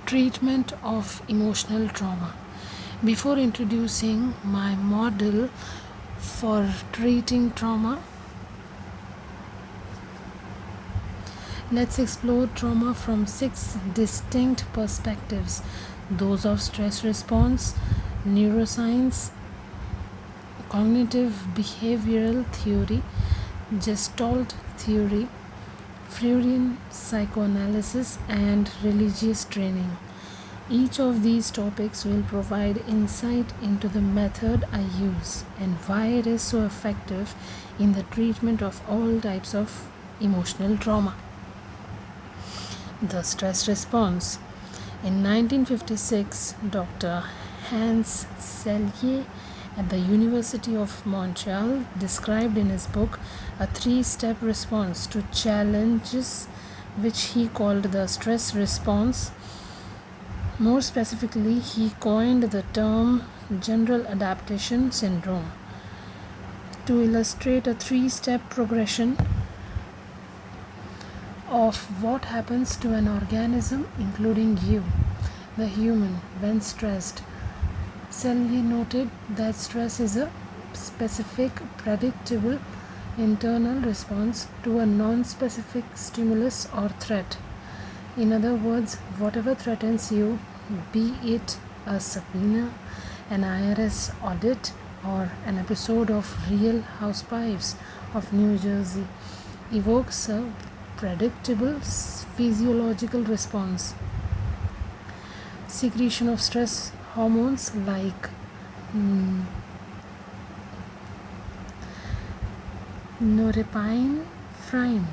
Treatment of emotional trauma. Before introducing my model for treating trauma, let's explore trauma from 6 distinct perspectives: those of stress response, neuroscience, cognitive behavioral theory, Gestalt theory, Freudian psychoanalysis, and religious training. Each of these topics will provide insight into the method I use and why it is so effective in the treatment of all types of emotional trauma. The stress response. In 1956, Dr. Hans Selye at the University of Montreal described in his book a 3-step response to challenges, which he called the stress response. More specifically, he coined the term general adaptation syndrome to illustrate a 3-step progression of what happens to an organism, including you, the human, when stressed. Selye noted that stress is a specific, predictable internal response to a non-specific stimulus or threat. In other words, whatever threatens you, be it a subpoena, an IRS audit, or an episode of Real Housewives of New Jersey, evokes a predictable physiological response. Secretion of stress hormones like norepinephrine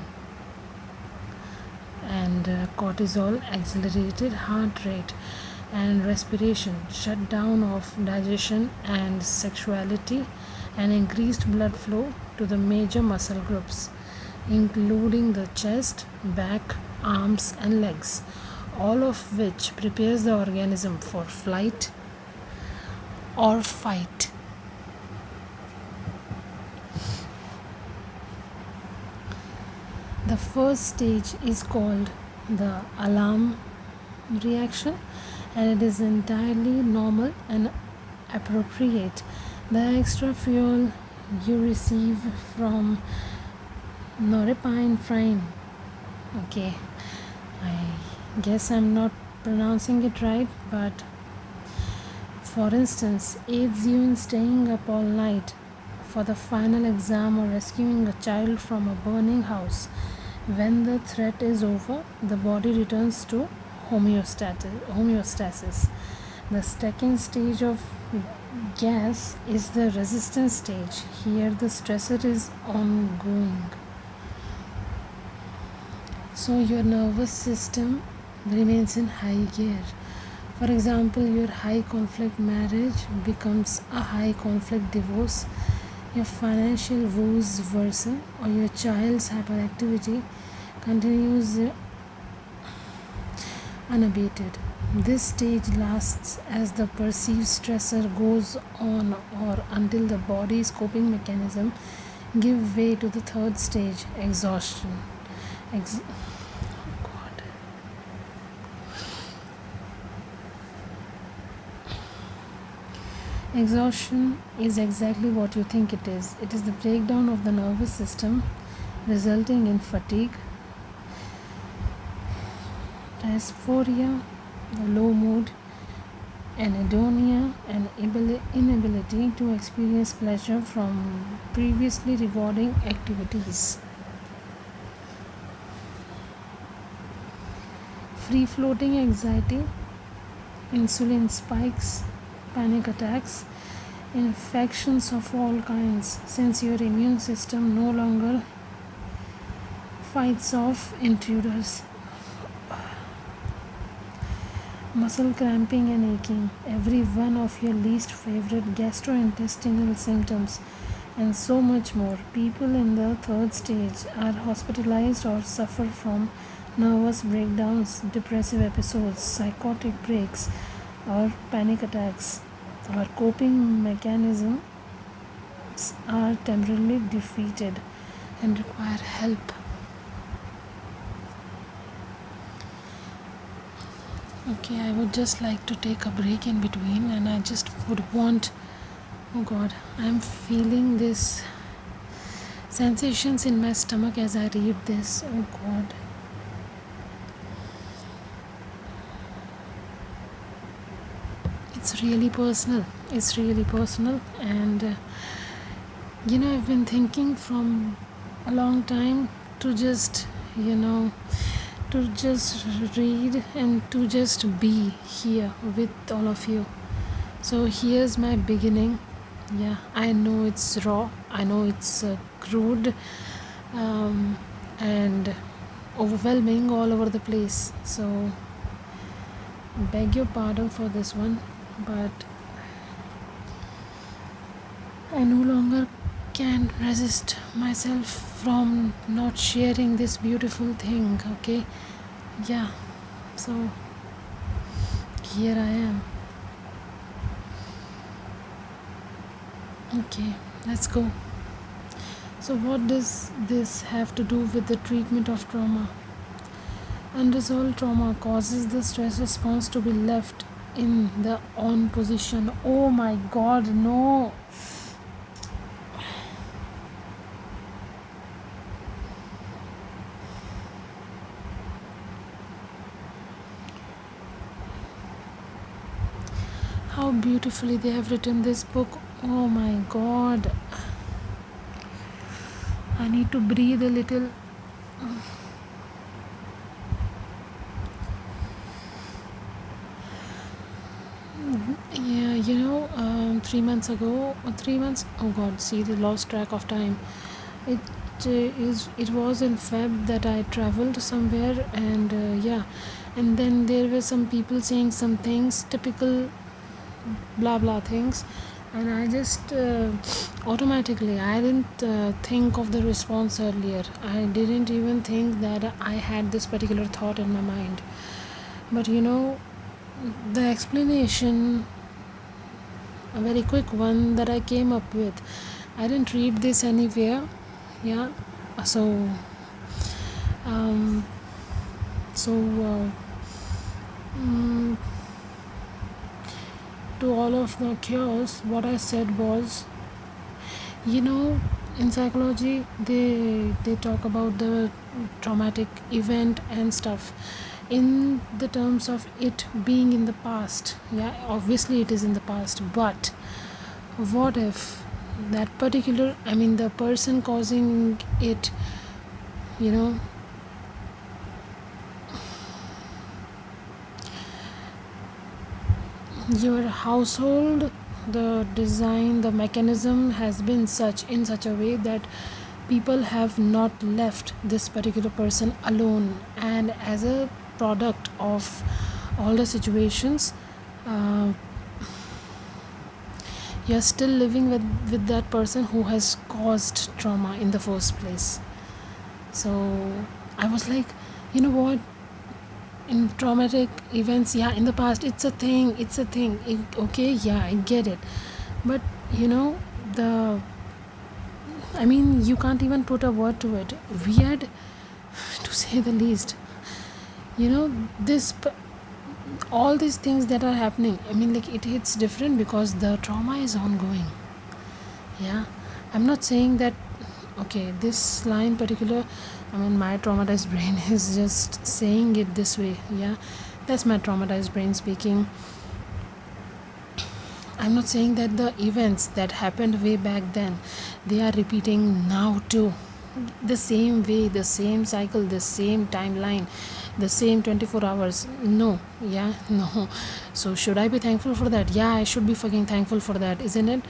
and cortisol, accelerated heart rate and respiration, shutdown of digestion and sexuality, and increased blood flow to the major muscle groups, including the chest, back, arms, and legs, all of which prepares the organism for flight or fight. The first stage is called the alarm reaction, and it is entirely normal and appropriate. The extra fuel you receive from norepinephrine, okay, I guess I'm not pronouncing it right, but for instance, aids you in staying up all night for the final exam or rescuing a child from a burning house. When the threat is over, the body returns to homeostasis. The second stage of gas is the resistance stage. Here the stressor is ongoing, so your nervous system remains in high gear. For example, your high conflict marriage becomes a high conflict divorce, your financial woes worsen, or your child's hyperactivity continues unabated. This stage lasts as the perceived stressor goes on or until the body's coping mechanism give way to the third stage, exhaustion. Exhaustion is exactly what you think it is. It is the breakdown of the nervous system resulting in fatigue, dysphoria, low mood, anhedonia, and inability to experience pleasure from previously rewarding activities. Free-floating anxiety, insulin spikes, panic attacks, infections of all kinds, since your immune system no longer fights off intruders. Muscle cramping and aching, every one of your least favorite gastrointestinal symptoms, and so much more. People in the third stage are hospitalized or suffer from nervous breakdowns, depressive episodes, psychotic breaks, or panic attacks. Our coping mechanisms are temporarily defeated and require help. Okay, I would just like to take a break in between, and I just would want, oh god, I'm feeling this sensations in my stomach as I read this. Oh god. It's really personal. It's really personal, and I've been thinking from a long time to just, to just read and to just be here with all of you. So here's my beginning. Yeah, I know it's raw, I know it's crude, um, and overwhelming all over the place. So, beg your pardon for this one, but I no longer can resist myself from not sharing this beautiful thing, okay? Yeah, so here I am. Okay, let's go. So, what does this have to do with the treatment of trauma? Unresolved trauma causes the stress response to be left in the on position. Oh my god, no. How beautifully they have written this book. Oh my god. I need to breathe a little. Yeah, 3 months ago, or 3 months, oh god, see, they lost track of time. It it was in Feb that I traveled somewhere, and yeah, and then there were some people saying some things, typical blah blah things, and I just automatically, I didn't think of the response earlier. I didn't even think that I had this particular thought in my mind. But the explanation, a very quick one that I came up with, I didn't read this anywhere. Yeah, so um so mm, to all of the chaos, what I said was, in psychology, they talk about the traumatic event and stuff in the terms of it being in the past. Yeah, obviously it is in the past, but what if that particular, I mean, the person causing it, you know your household, the design, the mechanism has been in such a way that people have not left this particular person alone, and as a product of all the situations, uh, you're still living with that person who has caused trauma in the first place. So I was like, you know what, in traumatic events, yeah, in the past, it's a thing. Okay, yeah, I get it, but the I mean, you can't even put a word to it. Weird, to say the least. This all these things that are happening, I mean, like, it hits different because the trauma is ongoing. Yeah, I'm not saying that, okay, this line particular, I mean, my traumatized brain is just saying it this way. Yeah, that's my traumatized brain speaking. I'm not saying that the events that happened way back then, they are repeating now too. The same way, the same cycle, the same timeline, the same 24 hours. No, yeah, no. So, should I be thankful for that? Yeah, I should be fucking thankful for that, isn't it?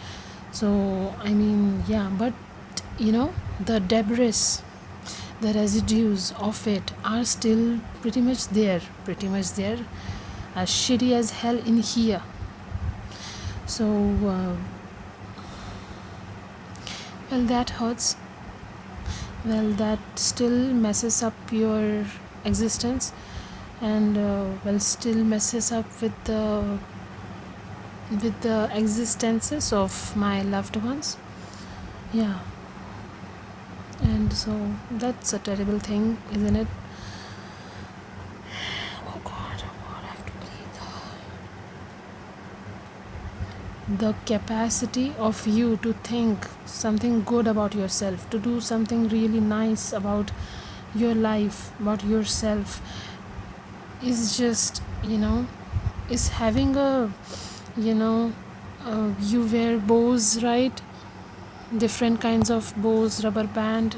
So, I mean, yeah, but the debris, the residues of it are still pretty much there, as shitty as hell in here. So, well, that hurts. Well, that still messes up your existence, and well, still messes up with the existences of my loved ones. Yeah, and so that's a terrible thing, isn't it? Oh god, I have to breathe. the capacity of you to think something good about yourself, to do something really nice about your life, about yourself, is just, is having a, you wear bows, right? Different kinds of bows, rubber band,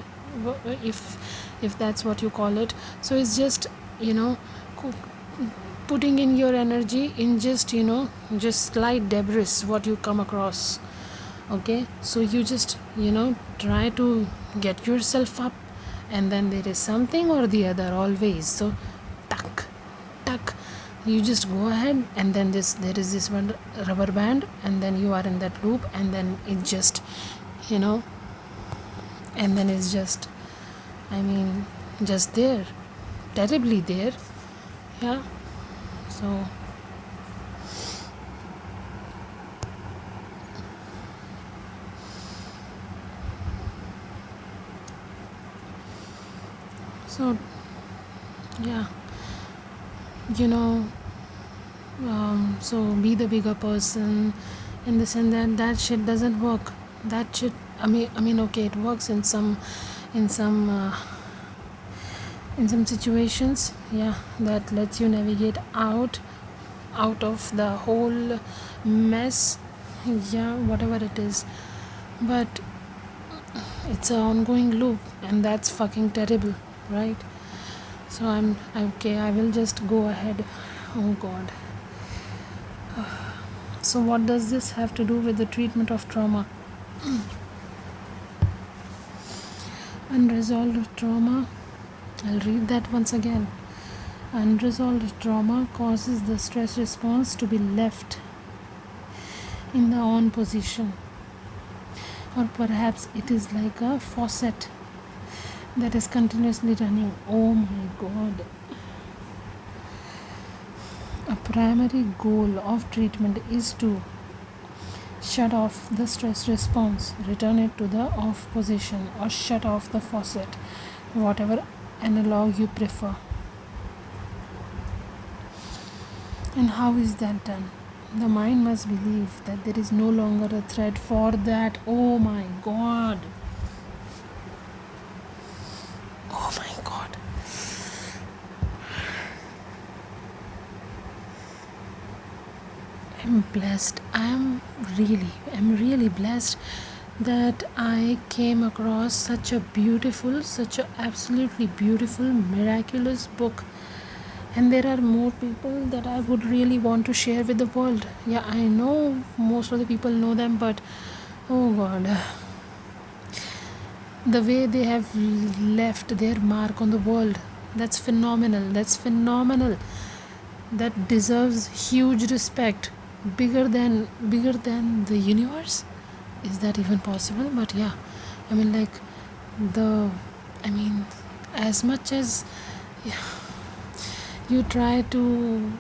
if that's what you call it. So it's just, co- putting in your energy in just, just slight debris what you come across. Okay, so you just, try to get yourself up, and then there is something or the other always. So tuck, tuck, you just go ahead, and then there is this one rubber band, and then you are in that loop, and then it just, and then it's just, just there, terribly there. Yeah. So yeah, you know so be the bigger person, in the sense that shit doesn't work. That shit, okay, it works in some, in some uh, in some situations, yeah, that lets you navigate out of the whole mess, yeah, whatever it is. But it's an ongoing loop, and that's fucking terrible, right? So I'm okay, I will just go ahead. Oh god. So what does this have to do with the treatment of trauma? Unresolved trauma, I'll read that once again. Unresolved trauma causes the stress response to be left in the on position, or perhaps it is like a faucet that is continuously running. Oh my god. A primary goal of treatment is to shut off the stress response, return it to the off position, or shut off the faucet, whatever analog you prefer. And how is that done? The mind must believe that there is no longer a threat for that. Oh my god. Oh my god. I'm blessed. I'm really blessed that I came across such a beautiful, such a absolutely beautiful, miraculous book. And there are more people that I would really want to share with the world. Yeah, I know most of the people know them, but oh god, the way they have left their mark on the world, that's phenomenal. That's phenomenal. That deserves huge respect, bigger than the universe. Is that even possible? But yeah, like the as much as you try to,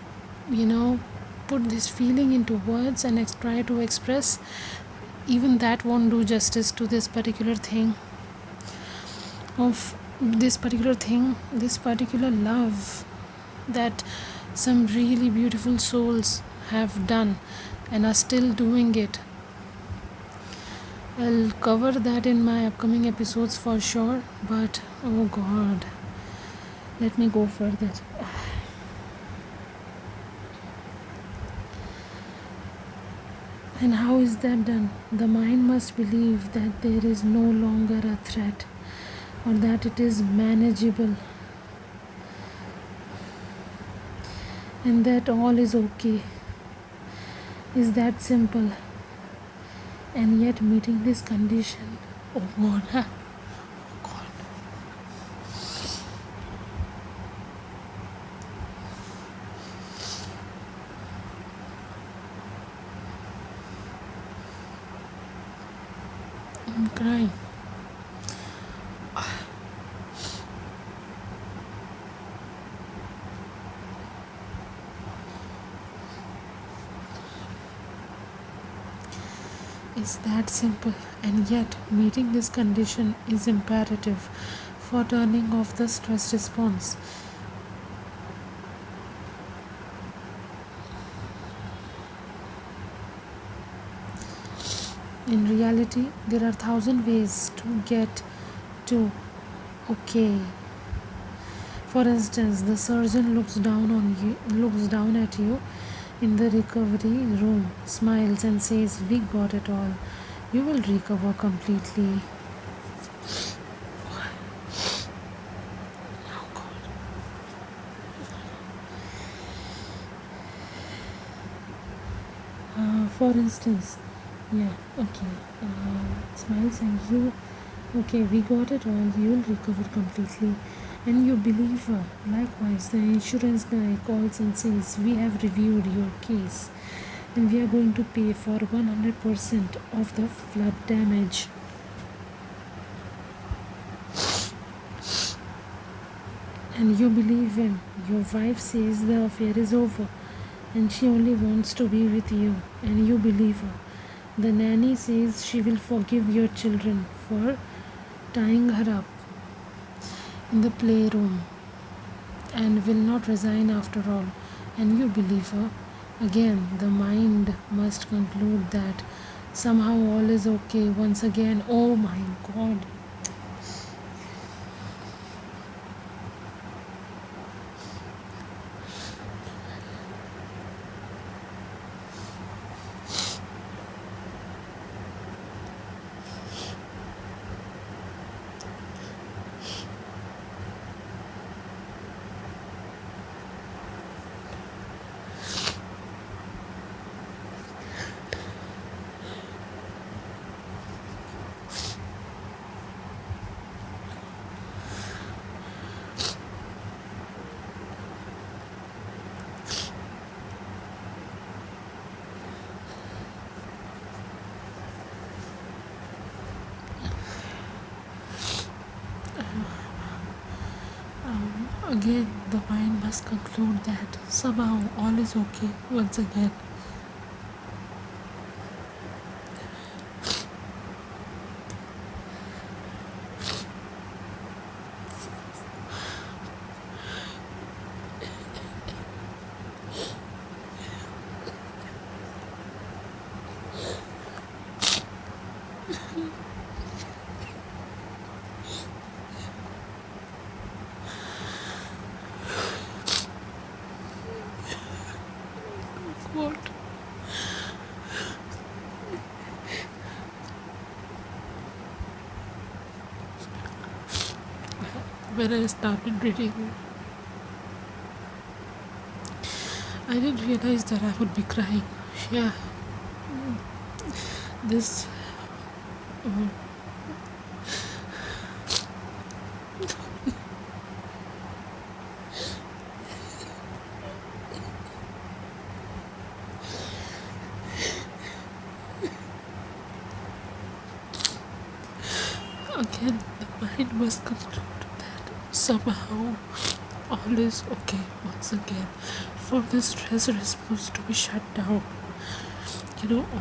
put this feeling into words and try to express, even that won't do justice to this particular thing, this particular love that some really beautiful souls have done and are still doing it. I'll cover that in my upcoming episodes for sure, but oh god, let me go further. And how is that done? The mind must believe that there is no longer a threat, or that it is manageable, and that all is okay. Is that simple? And yet meeting this condition, oh god, oh god. I'm crying. It's that simple, and yet meeting this condition is imperative for turning off the stress response. In reality, there are thousand ways to get to okay. For instance, the surgeon looks down at you in the recovery room, smiles and says, "We got it all. You will recover completely." For instance, yeah, okay. Smiles and you, okay, we got it all. You'll recover completely, and you believe her. Likewise, the insurance guy calls and says, "We have reviewed your case, and we are going to pay for 100% of the flood damage." And you believe him. Your wife says the affair is over and she only wants to be with you, and you believe her. The nanny says she will forgive your children for tying her up in the playroom and will not resign after all, and you believe her. Again, the mind must conclude that somehow all is okay once again. Oh my god. Again, the mind must conclude that somehow all is okay once again. What? When I started reading, I didn't realize that I would be crying. Yeah, this. uh, Again, the mind must conclude that somehow all is okay once again. For the stress response to be shut down,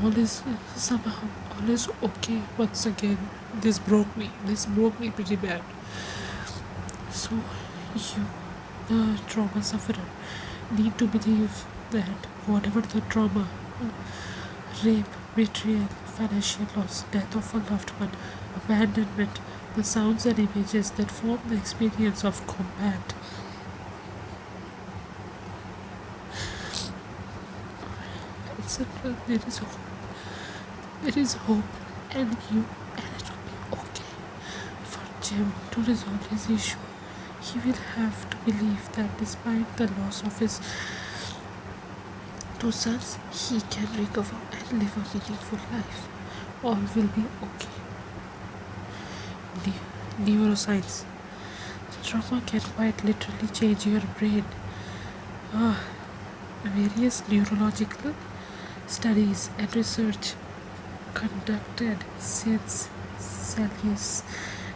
all is somehow all is okay once again. This broke me. This broke me pretty bad. So, you, the trauma sufferer, need to believe that whatever the trauma, rape, betrayal, financial loss, death of a loved one, abandonment, the sounds and images that form the experience of combat. There is hope. There is hope, and you, and it will be okay. For Jim to resolve his issue, he will have to believe that despite the loss of his two sons, he can recover and live a meaningful life. All will be okay. Neuroscience. Trauma can quite literally change your brain. Various neurological studies and research conducted since Sally's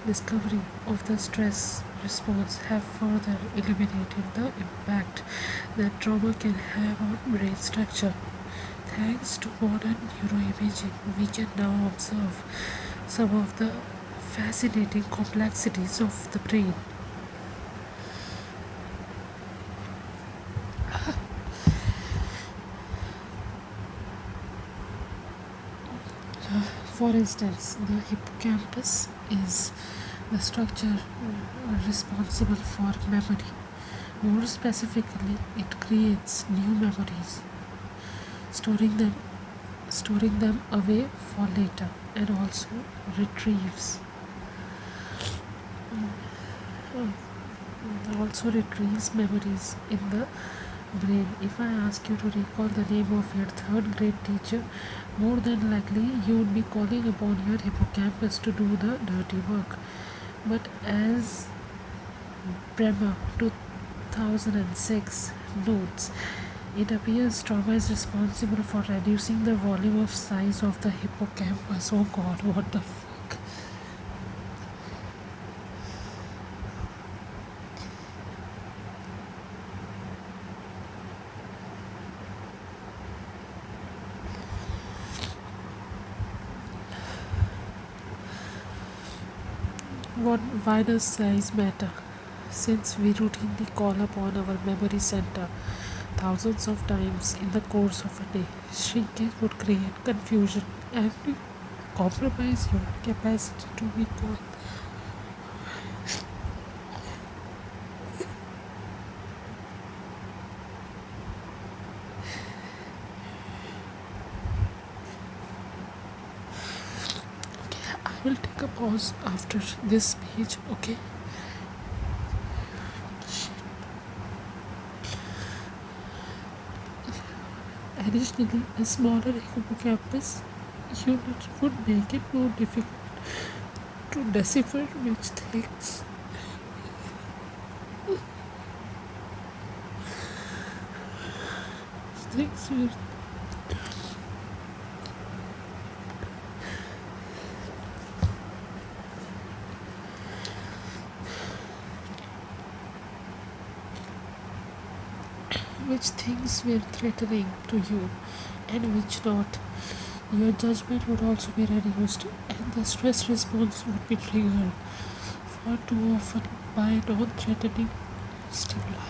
discovery of the stress response have further illuminated the impact that trauma can have on brain structure. Thanks to modern neuroimaging, we can now observe some of the fascinating complexities of the brain. For instance, the hippocampus is the structure responsible for memory. More specifically, it creates new memories, storing them storing them away for later, and also retrieves memories in the brain. If I ask you to recall the name of your third grade teacher, more than likely you would be calling upon your hippocampus to do the dirty work. But as Bremer 2006 notes, it appears trauma is responsible for reducing the volume of size of the hippocampus. Oh god, what the fuck? Why does size matter? Since we routinely call upon our memory center thousands of times in the course of a day, shrinkage would create confusion and compromise your capacity to recall. I will take a pause after this speech, okay? Additionally, a smaller hippocampus unit would make it more difficult to decipher things will which things were threatening to you and which not. Your judgment would also be reduced and the stress response would be triggered far too often by non-threatening stimuli.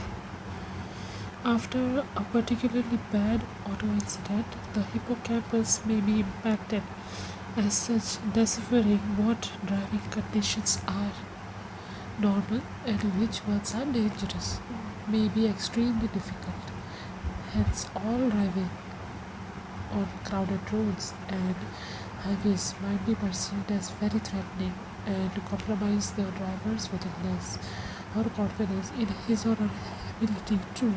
After a particularly bad auto incident, the hippocampus may be impacted. As such, deciphering what driving conditions are normal and which ones are dangerous may be extremely difficult. Hence, all driving on crowded roads and highways might be perceived as very threatening and to compromise the driver's willingness or confidence in his or her ability to